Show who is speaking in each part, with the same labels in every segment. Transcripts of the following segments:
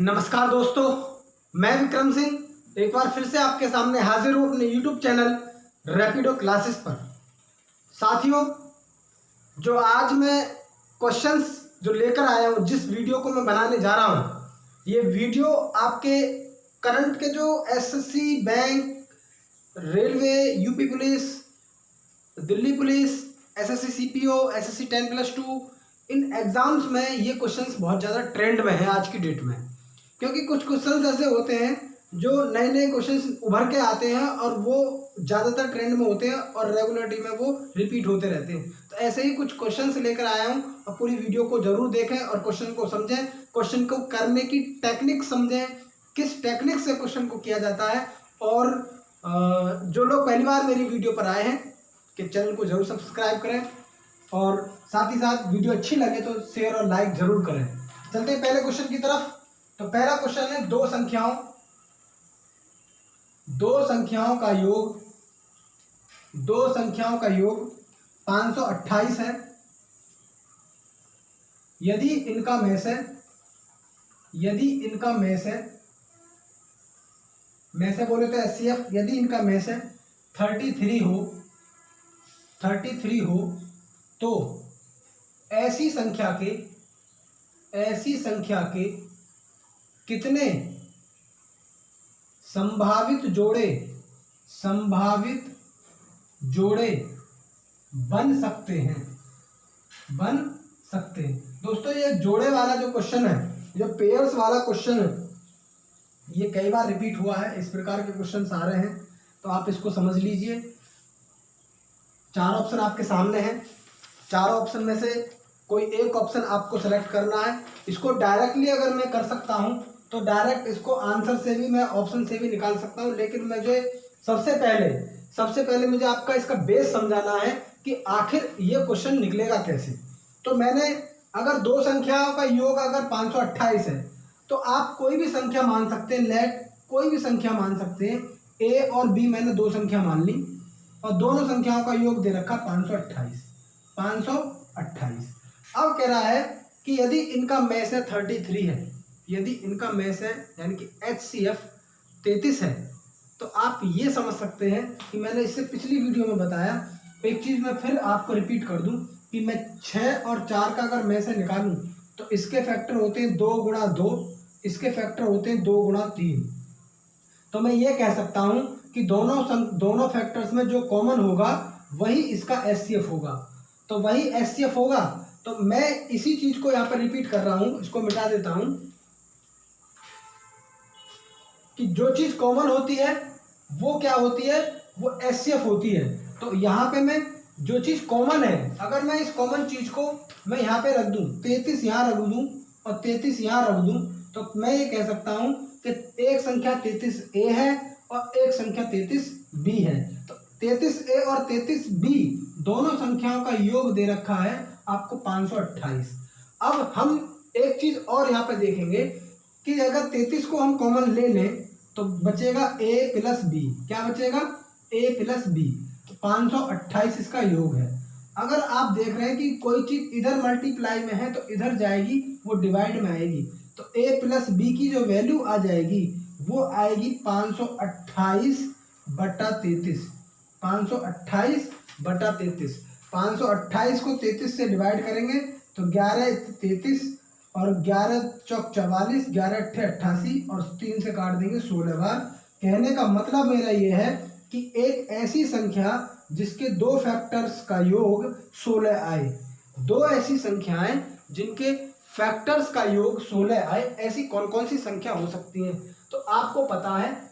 Speaker 1: नमस्कार दोस्तों, मैं विक्रम सिंह एक बार फिर से आपके सामने हाजिर हूँ अपने YouTube चैनल रैपिडो क्लासेस पर। साथियों, जो आज मैं क्वेश्चंस जो लेकर आया हूँ, जिस वीडियो को मैं बनाने जा रहा हूँ, ये वीडियो आपके करंट के जो SSC, bank, railway, UP police, Delhi police, SSC CPO, SSC 10+2 इन एग्जाम्स में ये क्वेश्चंस बहुत ज़्यादा ट्रेंड में है आज की डेट में। क्योंकि कुछ क्वेश्चंस ऐसे होते हैं जो नए नए क्वेश्चंस उभर के आते हैं और वो ज़्यादातर ट्रेंड में होते हैं और रेगुलरिटी में वो रिपीट होते रहते हैं। तो ऐसे ही कुछ क्वेश्चंस लेकर आया हूँ और पूरी वीडियो को ज़रूर देखें और क्वेश्चन को समझें, क्वेश्चन को करने की टेक्निक समझें, किस टेक्निक से क्वेश्चन को किया जाता है। और जो लोग पहली बार मेरी वीडियो पर आए हैं कि चैनल को ज़रूर सब्सक्राइब करें और साथ ही साथ वीडियो अच्छी लगे तो शेयर और लाइक ज़रूर करें। चलते हैं पहले क्वेश्चन की तरफ। तो पहला क्वेश्चन है दो संख्याओं का योग 528 है यदि इनका में से बोले तो एचसीएफ, यदि इनका में से 33 हो तो ऐसी संख्या के कितने संभावित जोड़े बन सकते हैं। दोस्तों, ये जोड़े वाला जो क्वेश्चन है, जो पेयर्स वाला क्वेश्चन है, ये कई बार रिपीट हुआ है। इस प्रकार के क्वेश्चन आ रहे हैं तो आप इसको समझ लीजिए। 4 ऑप्शन आपके सामने हैं, 4 ऑप्शन में से कोई एक ऑप्शन आपको सेलेक्ट करना है। इसको डायरेक्टली अगर मैं कर सकता हूं तो डायरेक्ट इसको आंसर से भी, मैं ऑप्शन से भी निकाल सकता हूं, लेकिन मुझे सबसे पहले मुझे आपका इसका बेस समझाना है कि आखिर ये क्वेश्चन निकलेगा कैसे। तो मैंने अगर दो संख्याओं का योग अगर 528 है तो आप कोई भी संख्या मान सकते हैं, कोई भी संख्या मान सकते हैं। ए और बी मैंने दो संख्या मान ली और दोनों संख्याओं का योग दे रखा 528। अब कह रहा है कि यदि इनका में से 33 है, यदि इनका में से यानी कि HCF 33 है, तो आप ये समझ सकते हैं कि मैंने इससे पिछली वीडियो में बताया। एक चीज़ मैं फिर आपको रिपीट कर दूं कि मैं 6 और 4 का अगर में से निकालूं तो इसके फैक्टर होते हैं 2 गुणा 2, इसके फैक्टर होते हैं 2 गुणा 3। तो मैं ये कह सकता हूं कि दोनों फैक्टर्स में जो कॉमन होगा वही इसका HCF होगा। तो वही HCF होगा, तो मैं इसी चीज को यहाँ पर रिपीट कर रहा हूं, इसको मिटा देता हूं कि जो चीज कॉमन होती है वो क्या होती है, वो HCF होती है। तो यहाँ पे मैं जो चीज कॉमन है, अगर मैं इस कॉमन चीज को मैं यहाँ पे रख दूं, 33 यहाँ रख दूं और 33 यहाँ रख दूं, तो मैं ये कह सकता हूं कि एक संख्या 33A है और एक संख्या 33B है। तो 33A और 33B दोनों संख्याओं का योग दे रखा है आपको 528। अब हम एक चीज और यहाँ पे देखेंगे कि अगर 33 को हम कॉमन ले लें तो बचेगा A + B। क्या बचेगा? A + B। तो 528 इसका योग है। अगर आप देख रहे हैं कि कोई चीज इधर मल्टीप्लाई में है तो इधर जाएगी, वो डिवाइड में आएगी, तो A + B की जो वैल्यू आ जाएगी वो आएगी 528/33। 528/33। 528 को 33 से डिवाइड करेंगे तो 11 33 और 11 चौक 44, 11 अट्ठे 88 और 3 से काट देंगे 16 बार। कहने का मतलब मेरा ये है कि एक ऐसी संख्या जिसके दो फैक्टर्स का योग 16 आए, दो ऐसी संख्याएं जिनके फैक्टर्स का योग 16 आए, ऐसी कौन कौन सी संख्या हो सकती हैं। तो आपको पता है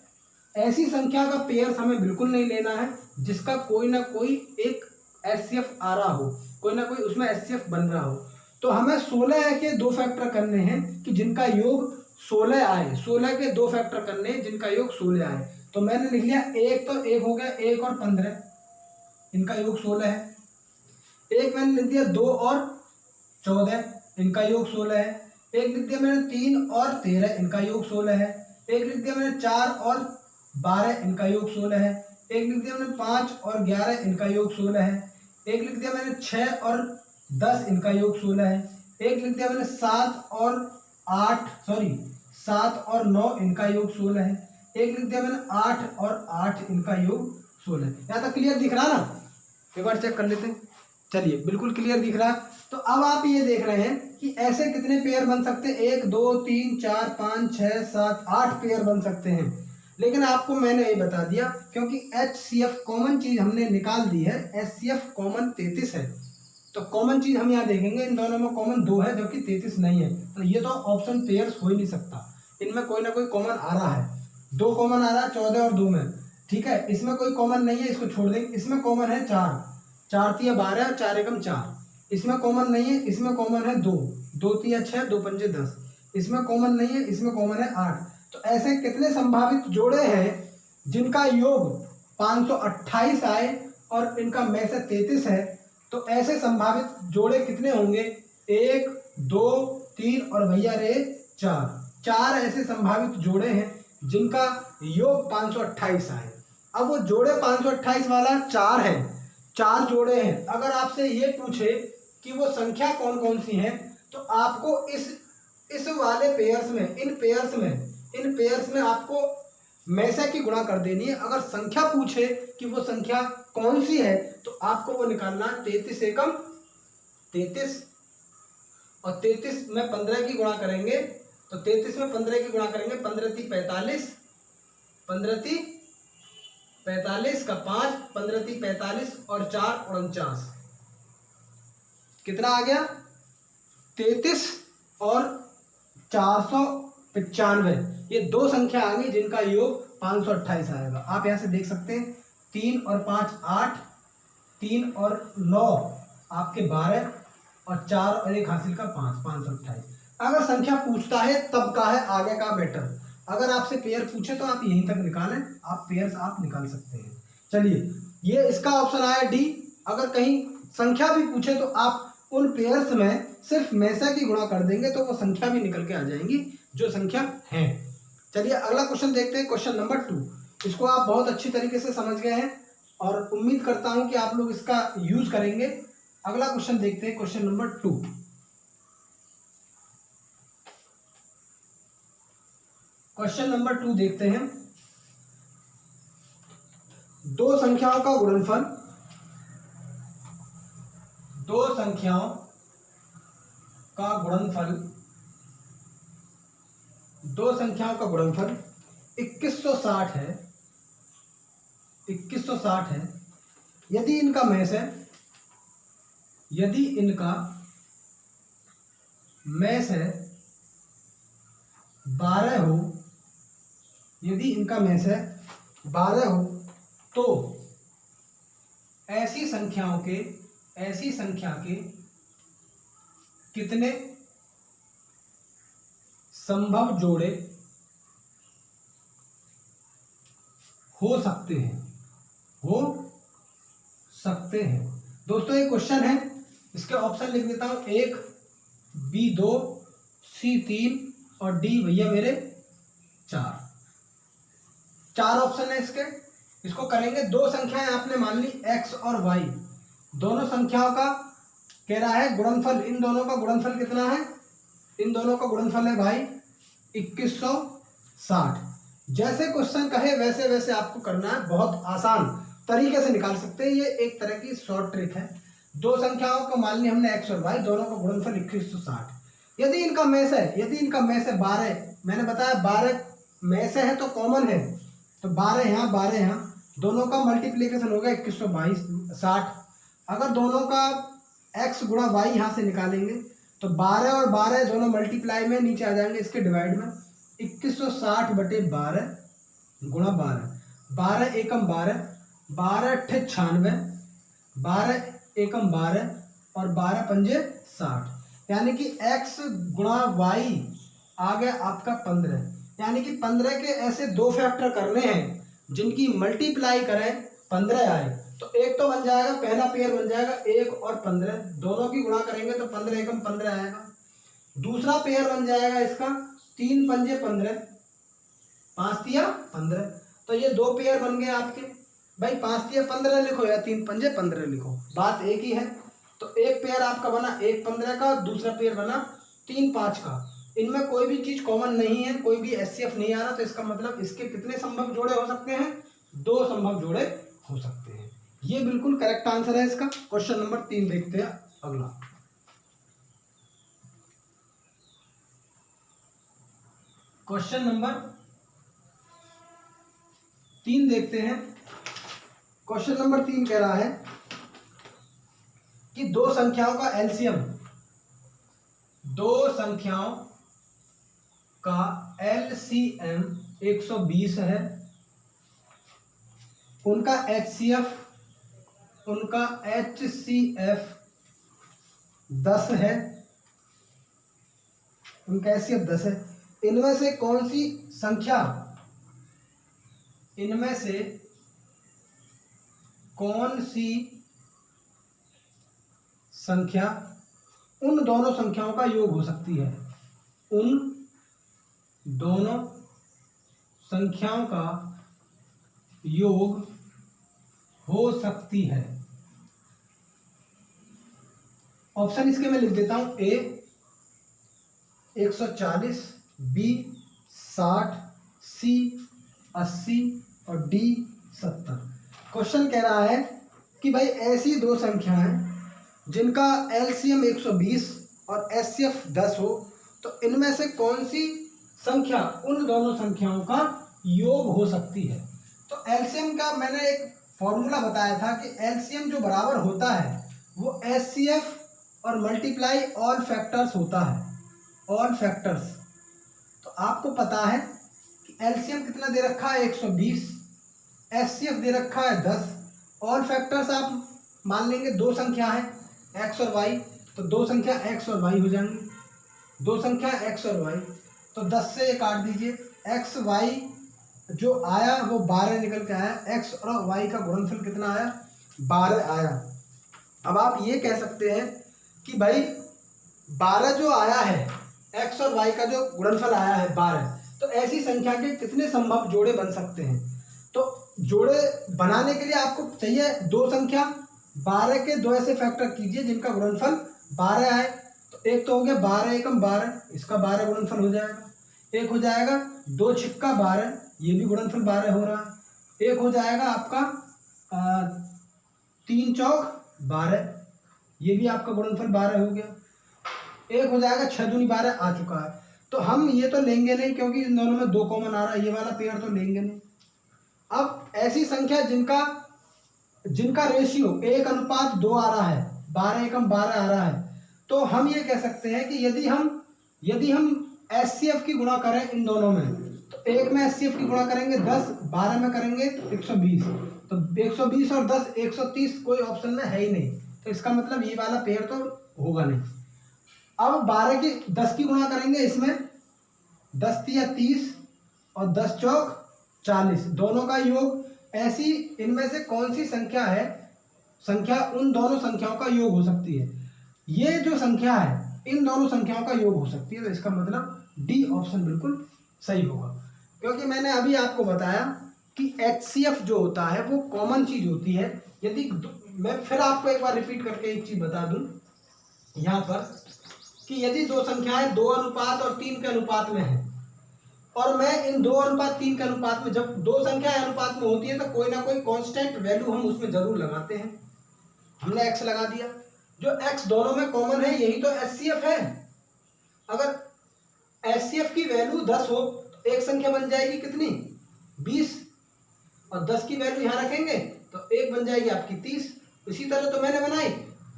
Speaker 1: ऐसी संख्या का पेयर्स हमें बिल्कुल नहीं लेना है जिसका कोई ना कोई एक HCF आ रहा हो, कोई ना कोई उसमें HCF बन रहा हो। तो हमें 16 के दो फैक्टर करने हैं कि जिनका योग 16 आए, 16 के दो फैक्टर करने हैं जिनका योग 16 आए। तो मैंने लिख लिया एक, तो एक हो गया 1 और 15, इनका योग 16 है। एक मैंने लिख दिया 2 और 14, इनका योग 16 है। एक लिख दिया मैंने 3 और 13, इनका योग 16 है। एक लिख दिया मैंने 4 और 12, इनका योग 16 है। एक लिख दिया मैंने 5 और 11, इनका योग 16 है। एक लिख दिया मैंने 6 और 10, इनका योग 16 है। एक लिख दिया मैंने 7 7 और 9 इनका योग 16 है। एक लिख दिया मैंने 8 और 8 इनका योग 16 है। यहाँ तक क्लियर दिख रहा ना? एक बार चेक कर लेते हैं। चलिए, बिल्कुल क्लियर दिख रहा। तो अब आप ये देख रहे हैं कि ऐसे कितने पेयर बन सकते हैं, 1 2 3 4 5 6 7 8 पेयर बन सकते हैं। लेकिन आपको मैंने ये बता दिया क्योंकि HCF कॉमन चीज हमने निकाल दी है, HCF कॉमन 33 है, तो कॉमन चीज हम यहाँ देखेंगे, इन दोनों में कॉमन 2 है जबकि 33 नहीं है, तो ये तो ऑप्शन पेयर्स हो ही नहीं सकता। इनमें कोई ना कोई कॉमन आ रहा है, 2 कॉमन आ रहा है 14 और 2 में, ठीक है। इसमें कोई कॉमन नहीं है, इसको छोड़ देंगे। इसमें कॉमन है 4, 4 तिया 12 और 4 एकम 4। इसमें कॉमन नहीं है, इसमें कॉमन है 2, 2 तिया 6, 2 पंजे 10। इसमें कॉमन नहीं है, इसमें कॉमन है 8। तो ऐसे कितने संभावित जोड़े हैं जिनका योग 528 आए और इनका में से 33 है। तो ऐसे संभावित जोड़े कितने होंगे, 1 2 3 और भैया रे 4 ऐसे संभावित जोड़े हैं जिनका योग 528 आए। अब वो जोड़े 528 वाला 4 है, 4 जोड़े हैं। अगर आपसे ये पूछे कि वो संख्या कौन कौन सी है, तो आपको इस वाले पेयर्स में, इन पेयर्स में आपको में से की गुणा कर देनी है। अगर संख्या पूछे कि वो संख्या कौन सी है, तो आपको वो निकालना 33 एकम 33, और 33 में 15 की गुणा करेंगे, तो 33 में 15 की गुणा करेंगे, 15 ती 45, 15 ती 45 का 5, 15 ती 45 और 4 49, कितना आ गया 33 और 495। ये 2 संख्या आ गई जिनका योग 528 आएगा। आप यहाँ से देख सकते हैं 3 और 5 8, 3 और 9 आपके 12 और 4 और 1 हासिल का 5, 528। अगर संख्या पूछता है तब का है, आगे का बेटर। अगर आपसे पेयर पूछे तो आप यहीं तक निकालें, आप पेयर्स आप निकाल सकते हैं। चलिए, ये इसका ऑप्शन आया डी। अगर कहीं संख्या भी पूछे तो आप उन पेयर्स में सिर्फ में से की गुणा कर देंगे तो वो संख्या भी निकल के आ जाएंगी जो संख्या है। चलिए, अगला क्वेश्चन देखते हैं, क्वेश्चन नंबर 2। इसको आप बहुत अच्छी तरीके से समझ गए हैं और उम्मीद करता हूं कि आप लोग इसका यूज करेंगे। अगला क्वेश्चन देखते हैं, क्वेश्चन नंबर 2। क्वेश्चन नंबर 2 देखते हैं, 2 संख्याओं का गुणनफल, 2 संख्याओं का गुणनफल, 2 संख्याओं का गुणनफल 2160 है, 2160 है। यदि इनका में से, यदि इनका में से 12 हो, यदि इनका में से 12 हो, तो ऐसी संख्या के कितने संभव जोड़े हो सकते हैं। दोस्तों, ये क्वेश्चन है, इसके ऑप्शन लिख देता हूं, 1 B 2 C 3 और D भैया मेरे 4 ऑप्शन है इसके। इसको करेंगे, 2 संख्याएं आपने मान ली x और y, दोनों संख्याओं का कह रहा है गुणनफल। इन दोनों का गुणनफल कितना है, इन दोनों का गुणनफल है भाई 2160। जैसे क्वेश्चन कहे वैसे वैसे आपको करना है, बहुत आसान तरीके से निकाल सकते हैं। ये एक तरह की शॉर्ट ट्रिक है। 2 संख्याओं को मान ली हमने x और y, दोनों का गुणनफल 2160। यदि इनका में से 12, मैंने बताया 12 में से है तो कॉमन है, तो 12 यहाँ 12 यहाँ, दोनों का मल्टीप्लीकेशन होगा 2160। अगर दोनों का x गुणा y यहाँ से निकालेंगे तो 12 और 12 दोनों मल्टीप्लाई में नीचे आ जाएंगे, इसके डिवाइड में 2160 बटे 12 गुणा 12, 12 एकम 12, 12 अट्ठे 96, 12 एकम 12 और 12 पंजे 60, यानी कि x गुणा y आ गया आपका 15। यानी कि 15 के ऐसे 2 फैक्टर करने हैं जिनकी मल्टीप्लाई करें 15 आए, तो एक तो बन जाएगा, पहला पेयर बन जाएगा 1 और 15, दोनों की गुणा करेंगे तो 15 एकम 15 आएगा। दूसरा पेयर बन जाएगा इसका 3 पंजे 15, 5 तिया 15, तो ये 2 पेयर बन गए आपके। भाई 5 तिया 15 लिखो या 3 पंजे 15 लिखो, बात एक ही है। तो एक पेयर आपका बना 1 15 का, दूसरा पेयर बना 3 5 का। इनमें कोई भी चीज कॉमन नहीं है, कोई भी HCF नहीं आ रहा, तो इसका मतलब इसके कितने संभव जोड़े हो सकते हैं? 2 संभव जोड़े हो सकते हैं। ये बिल्कुल करेक्ट आंसर है इसका। क्वेश्चन नंबर 3 देखते हैं अगला। क्वेश्चन नंबर 3 देखते हैं। क्वेश्चन नंबर 3 कह रहा है कि दो संख्याओं का एलसीएम, दो संख्याओं का एलसीएम 120 है, उनका HCF 10 है, उनका HCF 10 है। इनमें से कौन सी संख्या, इनमें से कौन सी संख्या उन दोनों संख्याओं का योग हो सकती है? उन दोनों संख्याओं का योग हो सकती है। ऑप्शन इसके मैं लिख देता हूं। ए 140, बी 60, सी 80 और डी 70। क्वेश्चन कह रहा है कि भाई ऐसी दो संख्याएं जिनका एलसीएम 120 और एचसीएफ 10 हो, तो इनमें से कौन सी संख्या उन दोनों संख्याओं का योग हो सकती है? तो एलसीएम का मैंने एक फॉर्मूला बताया था कि एलसीएम जो बराबर होता है वो एचसीएफ और मल्टीप्लाई ऑल फैक्टर्स होता है, ऑल फैक्टर्स। तो आपको पता है कि एलसीएम कितना दे रखा है 120, एचसीएफ दे रखा है 10, ऑल फैक्टर्स आप मान लेंगे दो संख्या है एक्स और वाई, तो दो संख्या एक्स और वाई हो जाएंगी, दो संख्या एक्स और वाई, तो 10 से ये काट दीजिए, एक्स वाई जो आया वो 12 निकल के आया, एक्स और वाई का गुणनफल कितना आया? 12 आया। अब आप ये कह सकते हैं कि भाई 12 जो आया है, एक्स और वाई का जो गुणनफल आया है 12, तो ऐसी संख्या के कितने संभव जोड़े बन सकते हैं? तो जोड़े बनाने के लिए आपको चाहिए दो संख्या, 12 के दो ऐसे फैक्टर कीजिए जिनका गुणनफल 12 आए। तो एक तो हो गया 12 एकम 12, इसका 12 गुणनफल हो जाएगा। एक हो जाएगा 2 छिक्का 12, ये भी गुणनफल 12 हो रहा है। एक हो जाएगा आपका 3 चौक 12, ये भी आपका गुणनफल 12 हो गया। एक हो जाएगा 6 दूनी 12 आ चुका है। तो हम ये तो लेंगे नहीं क्योंकि इन दोनों में 2 कॉमन आ रहा है, ये वाला पेयर तो लेंगे नहीं। अब ऐसी संख्या जिनका रेशियो 1:2 आ रहा है, 12 एकम 12 आ रहा है, तो हम ये कह सकते हैं कि यदि हम एचसीएफ की गुणा करें इन दोनों में, तो एक में एचसीएफ की गुणा करेंगे 10, 12 में करेंगे 120, तो 120 और 10 130 कोई ऑप्शन में है ही नहीं, तो इसका मतलब ये वाला पेयर तो होगा नहीं। अब 12 की 10 की गुणा करेंगे, इसमें 10 तिया 30 और 10 चौक 40, दोनों का योग। ऐसी इनमें से कौन सी संख्या है, संख्या उन दोनों संख्याओं का योग हो सकती है? ये जो संख्या है इन दोनों संख्याओं का योग हो सकती है, तो इसका मतलब डी ऑप्शन बिल्कुल सही होगा। क्योंकि मैंने अभी आपको बताया कि एचसीएफ जो होता है वो कॉमन चीज होती है। यदि मैं फिर आपको एक बार रिपीट करके एक चीज बता दूं यहाँ पर कि यदि दो संख्याएं 2:3 के अनुपात में है, और मैं इन 2:3 के अनुपात में, जब दो संख्याएं अनुपात में होती है तो कोई ना कोई कांस्टेंट वैल्यू हम उसमें जरूर लगाते हैं। हमने x लगा दिया, जो x दोनों में कॉमन है यही तो एचसीएफ है। अगर एचसीएफ की वैल्यू 10 हो तो एक संख्या बन जाएगी कितनी? 20, और 10 की वैल्यू यहाँ रखेंगे तो एक बन जाएगी आपकी 30। इसी तरह तो मैंने बनाई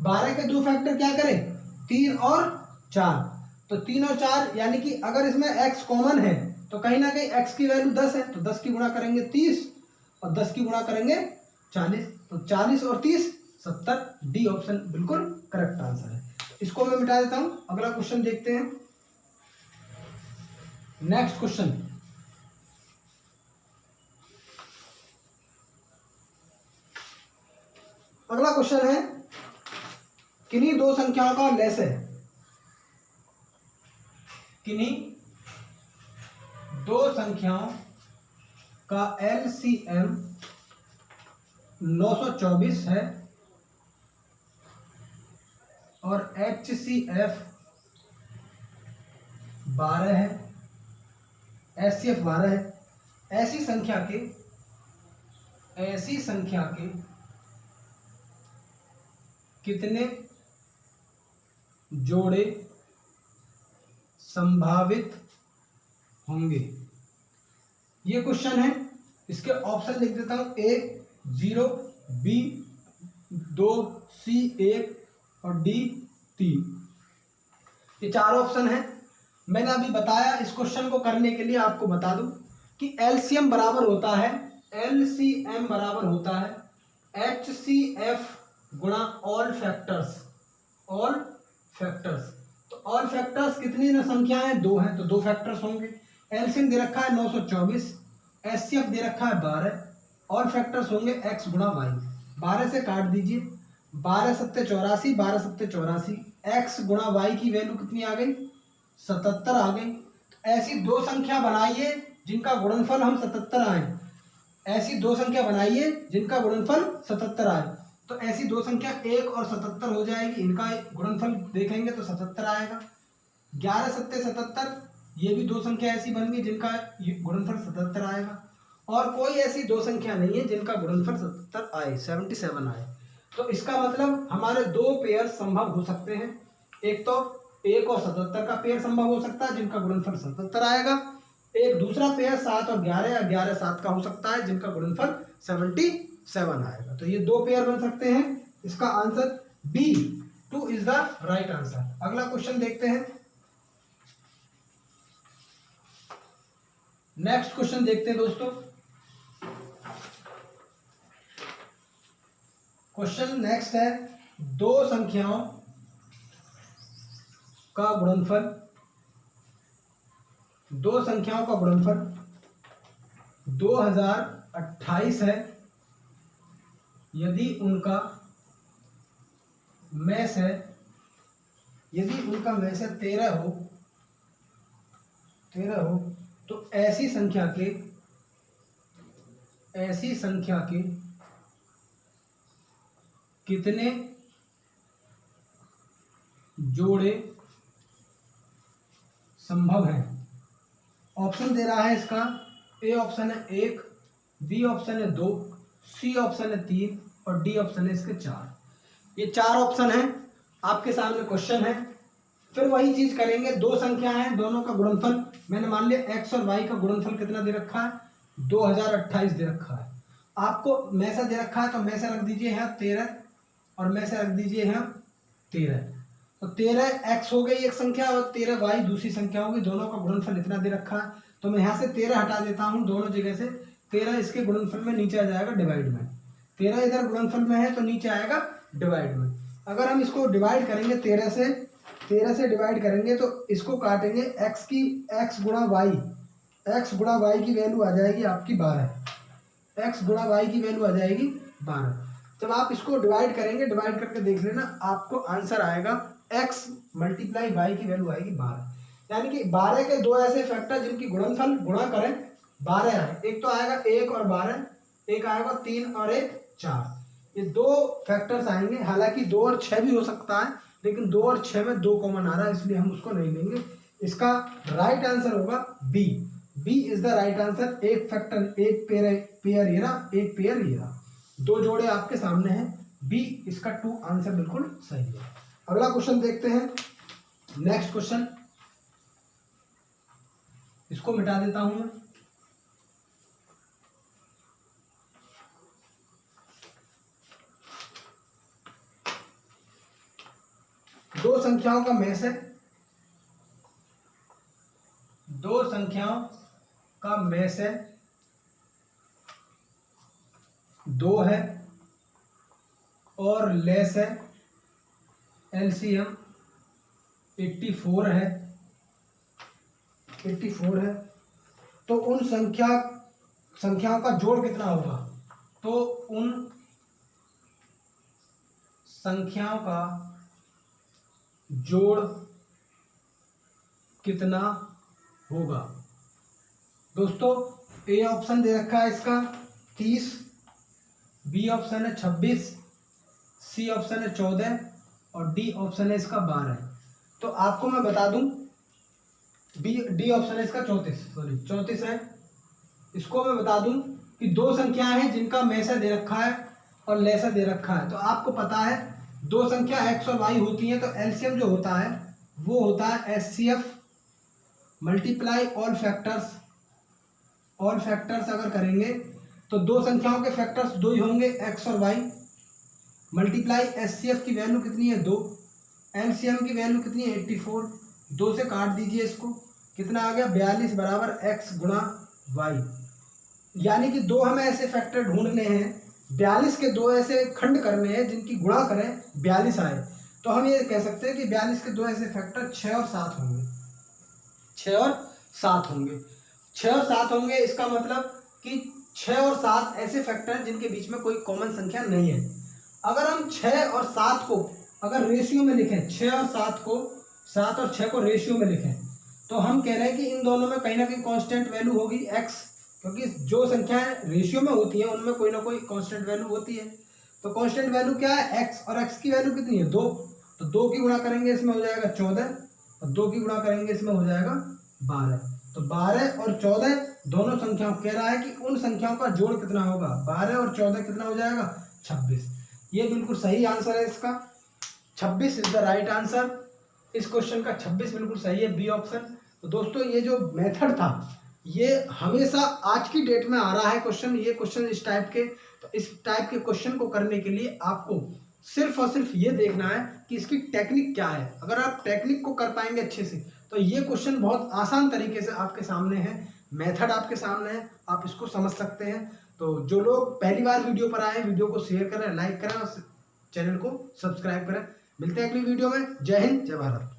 Speaker 1: 12 के दो फैक्टर क्या करें? 3 और 4, तो 3 और 4 यानी कि अगर इसमें x कॉमन है तो कहीं ना कहीं x की वैल्यू 10 है, तो 10 की गुणा करेंगे 30 और 10 की गुणा करेंगे 40, तो 40 और 30 70। डी ऑप्शन बिल्कुल करेक्ट आंसर है। इसको मैं मिटा देता हूं। अगला क्वेश्चन देखते हैं। नेक्स्ट क्वेश्चन, अगला क्वेश्चन है किन्हीं दो संख्याओं का लेस है, किन्हीं दो संख्याओं का एलसीएम 924 है और एचसीएफ 12 है, HCF 12 है। ऐसी संख्या के कितने जोड़े संभावित होंगे? ये क्वेश्चन है। इसके ऑप्शन लिख देता हूं, A 0, B 2, C 1 और D 3। ये चार ऑप्शन है। मैंने अभी बताया, इस क्वेश्चन को करने के लिए आपको बता दूं कि LCM बराबर होता है HCF गुणा ऑल फैक्टर्स। तो ऑल फैक्टर्स कितनी संख्याएं? 2 हैं, तो 2 फैक्टर्स होंगे। एलसीएम दे रखा है 924, एचसीएफ दे रखा है 12, ऑल फैक्टर्स होंगे x गुणा वाई। 12 से काट दीजिए, 12 सत्ते 84, 12 सत्ते 84, x गुणा वाई की वैल्यू कितनी आ गई? 77 आ गई। ऐसी दो संख्या बनाइए जिनका गुणनफल हम 77 आए। ऐसी दो संख्या बनाइए जिनका गुणनफल 77 आए। तो ऐसी दो संख्या 1 और 77 हो जाएगी, इनका गुणनफल देखेंगे तो 77 आएगा। 11 सत्ते 77, ये भी दो संख्या ऐसी बन गई जिनका गुणनफल 77 आएगा। और कोई ऐसी दो संख्या नहीं है जिनका गुणनफल 77 आए, 77 आए। तो इसका मतलब हमारे दो पेयर संभव हो सकते हैं। एक तो 1 और 77 का पेयर संभव हो सकता है जिनका गुणनफल 77 आएगा। एक दूसरा पेयर 7 और 11 या 11 7 का हो सकता है जिनका गुणनफल 77 आएगा। तो ये दो पेयर बन सकते हैं। इसका answer B2 is the right answer. अगला क्वेश्चन देखते हैं। नेक्स्ट क्वेश्चन देखते हैं दोस्तों। क्वेश्चन नेक्स्ट है, दो संख्याओं का गुणनफल 2028 है यदि उनका मैस है 13 हो तो ऐसी संख्या के कितने जोड़े संभव हैं? ऑप्शन दे रहा है इसका, ए ऑप्शन है 1, बी ऑप्शन है 2, सी ऑप्शन है 3 और डी ऑप्शन है इसके 4। ये 4 ऑप्शन है, आपके सामने क्वेश्चन है। फिर वही चीज करेंगे, दो संख्या है, दोनों का गुणनफल मैंने मान लिया एक्स और वाई का गुणनफल कितना दे रखा है? 2028 दे रखा है। आपको में से दे रखा है तो में से रख दीजिए यहाँ 13 और में से रख दीजिए यहाँ 13। तो 13 एक्स हो गई एक संख्या और 13 वाई दूसरी संख्या होगी। दोनों का गुणनफल इतना दे रखा है, तो मैं यहाँ से 13 हटा देता हूँ दोनों जगह से। 13 इसके गुणनफल में नीचे आ जाएगा डिवाइड में। 13 इधर गुणनफल में है तो नीचे आएगा डिवाइड में। अगर हम इसको डिवाइड करेंगे 13 से डिवाइड करेंगे तो इसको काटेंगे, एक्स गुणा वाई की वैल्यू आ जाएगी आपकी 12। एक्स गुणा वाई की वैल्यू आ जाएगी 12। जब आप इसको डिवाइड करेंगे, डिवाइड करके देख लेना, आपको आंसर आएगा x मल्टीप्लाई वाई की वैल्यू आएगी 12। यानी कि 12 के दो ऐसे फैक्टर जिनकी गुणनफल गुणा करें 12 आए। एक तो आएगा 1 और 12, एक आएगा 3 और एक 4। ये दो फैक्टर्स आएंगे। हालांकि 2 और 6 भी हो सकता है, लेकिन 2 और 6 में 2 कॉमन आ रहा है, इसलिए हम उसको नहीं लेंगे। इसका राइट आंसर होगा B is the right answer. एक फैक्टर, एक पेयर ये रहा, एक पेयर ये रहा, दो जोड़े आपके सामने हैं। बी इसका 2 आंसर बिल्कुल सही है। अगला क्वेश्चन देखते हैं। नेक्स्ट क्वेश्चन, इसको मिटा देता हूं मैं। दो संख्याओं का मैस है, दो संख्याओं का मैस है 2 है और लेस है। एलसीएम 84 है। तो उन संख्याओं का जोड़ कितना होगा? तो उन संख्याओं का जोड़ कितना होगा? दोस्तों, ए ऑप्शन दे रखा है इसका 30, बी ऑप्शन है 26, सी ऑप्शन है 14 और डी ऑप्शन है इसका 12। तो आपको मैं बता दूं, डी ऑप्शन है इसका 34 है। इसको मैं बता दूं कि दो संख्याएं हैं जिनका मैसा दे रखा है और लैसा दे रखा है। तो आपको पता है दो संख्या एक्स और वाई होती है तो एलसीएम जो होता है वो होता है HCF multiply all factors. All factors अगर करेंगे तो दो संख्याओं के फैक्टर्स दो ही होंगे, एक्स और वाई, मल्टीप्लाई एचसीएफ की वैल्यू कितनी है 2, एलसीएम की वैल्यू कितनी है 84। 2 से काट दीजिए इसको, कितना आ गया 42 बराबर एक्स गुणा वाई। यानी कि दो हमें ऐसे फैक्टर ढूंढने हैं, 42 के दो ऐसे खंड करने हैं जिनकी गुणा करें 42 आए। तो हम ये कह सकते हैं कि 42 के दो ऐसे फैक्टर 6 और 7 होंगे। 6 और 7 होंगे। 6 और 7 होंगे, इसका मतलब कि 6 और 7 ऐसे फैक्टर हैं जिनके बीच में कोई कॉमन संख्या नहीं है। अगर हम 6 और 7 को अगर रेशियो में लिखें, 6 और 7 को, 7 और 6 को रेशियो में लिखें, तो हम कह रहे हैं कि इन दोनों में कहीं ना कहीं कांस्टेंट वैल्यू होगी x, क्योंकि जो संख्याएं रेशियो में होती हैं उनमें कोई ना कोई कांस्टेंट वैल्यू होती है। तो कांस्टेंट वैल्यू क्या है x, और x की वैल्यू कितनी है 2। तो 2 की गुणा करेंगे इसमें हो जाएगा 14 और 2 की गुणा करेंगे इसमें हो जाएगा 12। तो 12 और 14 दोनों संख्याओं कह रहा है कि उन संख्याओं का जोड़ कितना होगा, 12 और 14 कितना हो जाएगा 26। ये बिल्कुल सही आंसर है इसका, 26 इज द राइट आंसर। इस क्वेश्चन का 26 बिल्कुल सही है, बी ऑप्शन। तो दोस्तों ये जो मेथड था ये हमेशा आज की डेट में आ रहा है क्वेश्चन, ये क्वेश्चन इस टाइप के। तो इस टाइप के क्वेश्चन को करने के लिए आपको सिर्फ और सिर्फ ये देखना है कि इसकी टेक्निक क्या है। अगर आप टेक्निक को कर पाएंगे अच्छे से तो ये क्वेश्चन बहुत आसान तरीके से आपके सामने है, मेथड आपके सामने है, आप इसको समझ सकते हैं। तो जो लोग पहली बार वीडियो पर आए, वीडियो को शेयर करें, लाइक करें और चैनल को सब्सक्राइब करें। मिलते हैं अगली वीडियो में। जय हिंद, जय भारत।